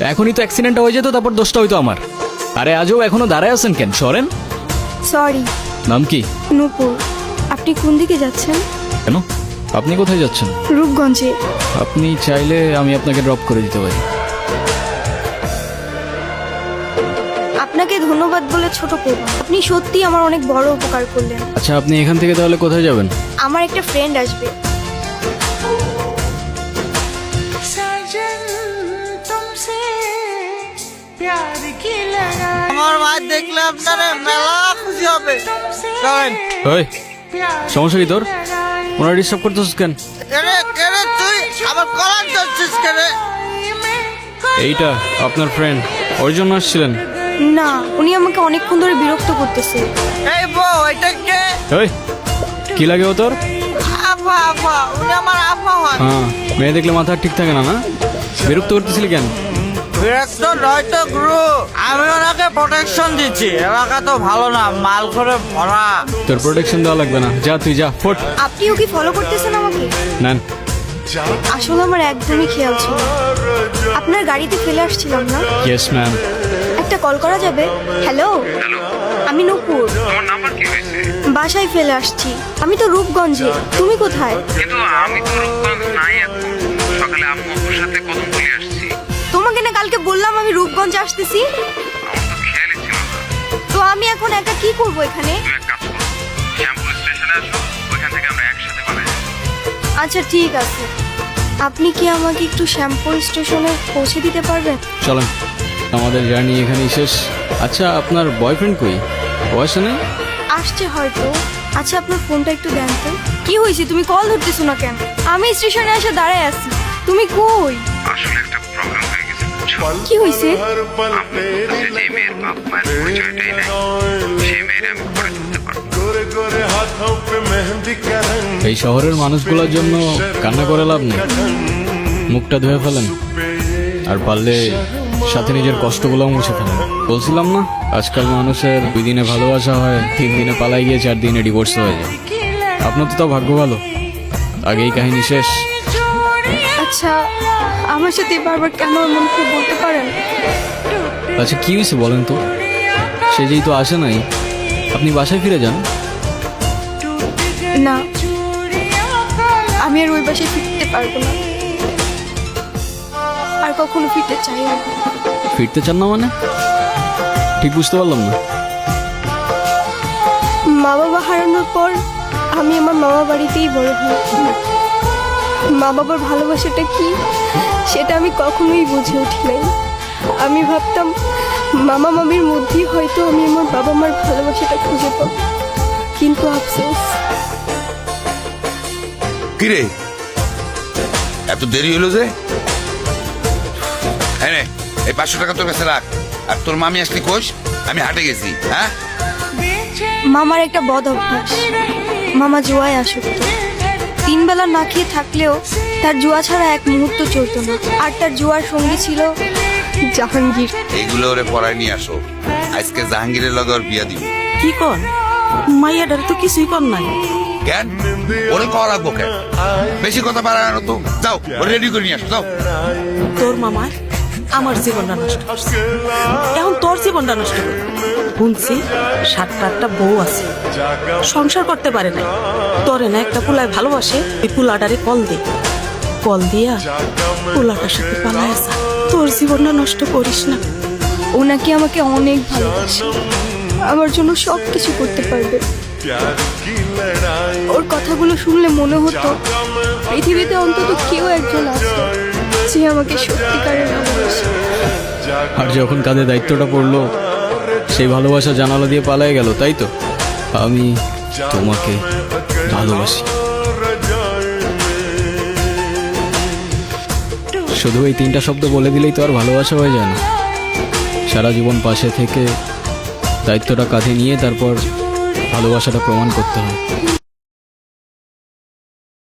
এখনই তো অ্যাক্সিডেন্টটা হয়ে যেত, তারপর দোষটা হইতো আমার। আরে আজও এখনো দাঁড়ায় আছেন কেন, সরেন। সরি। নাম কি? নূপুর। আপনি কোন দিকে যাচ্ছেন? কেন, আপনি কোথায় যাচ্ছেন? রূপগঞ্জে। আপনি চাইলে আমি আপনাকে ড্রপ করে দিতে পারি। আপনাকে ধন্যবাদ বলে ছোট করব, আপনি সত্যি আমার অনেক বড় উপকার করলেন। আচ্ছা, আপনি এখান থেকে তাহলে কোথায় যাবেন? আমার একটা ফ্রেন্ড আসবে। আমার মা দেখলে আপনারা মেলা খুশি হবে। ওই, সমস্যা কি তোর? ওনারা ডিস্টার্ব করতেছিস কেন? কেরে তুই আমার কলার ধরছিস কেরে? এইটা আপনার ফ্রেন্ড, ওর জন্য আসছিলেন? না, উনি আমাকে অনেকক্ষণ ধরে বিরক্ত করতেছে। এই বউ, এটা কে? ওই, কি লাগে ও তোর? আফা আফা, উনি আমার আফা হয়। হ্যাঁ, মেয়ে দেখলে মাথা ঠিক থাকে না, না? বিরক্ত করতেছিলি কেন? বিরক্ত নয়তো গুরু, আমি ওনাকে প্রোটেকশন দিচ্ছি। এলাকা তো ভালো না, মাল করে ভরা। তোর প্রোটেকশন দেওয়া লাগবে না, যা তুই যা, ফোট। আপনিও কি ফলো করতেছেন আমাকে? নেন। আসলে আমার একদমই খেয়াল ছিল না। আপনার গাড়িতে ফেলে আসছিলাম না? Yes ma'am. একটা কল করা যাবে? হ্যালো, আমি নূপুর। তোমার নাম্বার কি হয়েছে? বাসায় ফেলে আসছি। আমি তো রূপগঞ্জে। তুমি কোথায়? কিন্তু আমি তো রূপগঞ্জ নাই এখন। সকালে আম্মু আপুর সাথে কদমতলী আসছি। তোমাকে না কালকে বললাম আমি রূপগঞ্জে আসতেছি। আমার তো খেয়ালই ছিল না। তো আমি এখন একা কি করব এখানে? তুমি এক কাজ করো, শ্যামপুর স্টেশনে আসো, ওইখান থেকে আমরা একসাথে পালাই যাবো। আচ্ছা ঠিক আছে, আপনি কি আমাকে একটু শ্যামপুর স্টেশনে পৌঁছে দিতে পারবেন? চলেন, আমাদের জার্নি এখানেই শেষ। আচ্ছা, আপনার বয়ফ্রেন্ড কই? ও আসে নাই? আসছে হয়তো। আচ্ছা, আপনার ফোনটা একটু দেন তো। কি হয়েছে, তুমি কল ধরতেছো না কেন? আমি স্টেশনে এসে দাঁড়ায় আছি, তুমি কই? আসলে একটা প্রবলেম হয়ে গেছে, বুঝছো? কি হয়েছে? আম্মু বলতেছে যে মেয়ের বাপ মায়ের পরিচয়টাই নাই, সেই মেয়ের আমি পরে তুলতে পারবো। এই শহরের মানুষগুলোর জন্য কান্না করে লাভ নেই, মুখটা ধুয়ে ফেলেন, আর পারলে সাথে নিজের কষ্টগুলোও মুছে ফেলেন। বলছিলাম না, আজকাল মানুষের 2 দিনে ভালোবাসা হয়, 3 দিনে পালাই গিয়ে 4 দিনে ডিভোর্স হয়ে যায়। আপনার তো তাও ভাগ্য ভালো, আগেই কাহিনী শেষ। আচ্ছা, আমার সাথে বারবার কেন এমন করে বলতে পারেন? আচ্ছা, কি হয়েছে বলেন তো? সে যেই তো আসে নাই, আপনি বাসায় ফিরে যান। না, আমি আর ওই বাসায় ফিরতে পারবো না, আর কখনো ফিরতে চাই না। ফিরতে চান না মানে? ঠিক বুঝতে পারলাম না। মা বাবা হারানোর পর আমি আমার মামা বাড়িতেই বড় হয়েছি। মা বাবার ভালোবাসাটা কি সেটা আমি কখনোই বুঝে উঠি নাই। আমি ভাবতাম মামা মামির মধ্যেই হয়তো আমি আমার বাবা মার ভালোবাসাটা খুঁজে পাবো, কিন্তু আফসোস। কিরে, এত দেরি হলো যে? এই 500 টাকা তোর কাছে রাখ, আর তোর মামি আসলি কোষ? আমি হাটে গেছি। হ্যাঁ, মামার একটা বদ অভ্যাস, মামা জুয়ায় আসক্ত। 3 বেলা না খেয়ে থাকলেও তার জুয়া ছাড়া এক মুহূর্ত চলতো না, আর তার জুয়ার সঙ্গী ছিল জাহাঙ্গীর। এইগুলো ওরে পড়ায় নিয়ে আসো, আজকে জাহাঙ্গীরের লগে ওর বিয়া দিব। কি কর মাইয়াটার তো কিছুই কর নাই। কেন ওরে করা রাখবো কেন? বেশি কথা বাড়ায় না তো, যাও ওরে রেডি করে নিয়ে আসো, যাও। তোর মামার আমার জীবনটা নষ্ট করছে, এখন তোর জীবনটা নষ্ট করবে। শুনছি 7-8টা বউ আছে, সংসার করতে পারে না। তোরে না একটা পুলায় ভালোবাসে, এই পুলাটারে কল দিয়া পুলাটার সাথে পালায় আসা। তোর জীবনটা নষ্ট করিস না। ও নাকি আমাকে অনেক ভালোবাসে, আমার জন্য সব কিছু করতে পারবে। ওর কথাগুলো শুনলে মনে হতো পৃথিবীতে অন্তত কেউ একজন আছে যে আমাকে সত্যিকারের ভালোবাসে। আর যখন কাঁধে দায়িত্বটা পড়লো, সেই ভালোবাসা জানালা দিয়ে পালায় গেল, তাই তো? আমি তোমাকে ভালোবাসি। শুধু এই 3টা শব্দ বলে দিলেই তো আর ভালোবাসা হয়ে যায় না। সারা জীবন পাশে থেকে দায়িত্বটা কাঁধে নিয়ে তারপর ভালোবাসাটা প্রমাণ করতে হয়।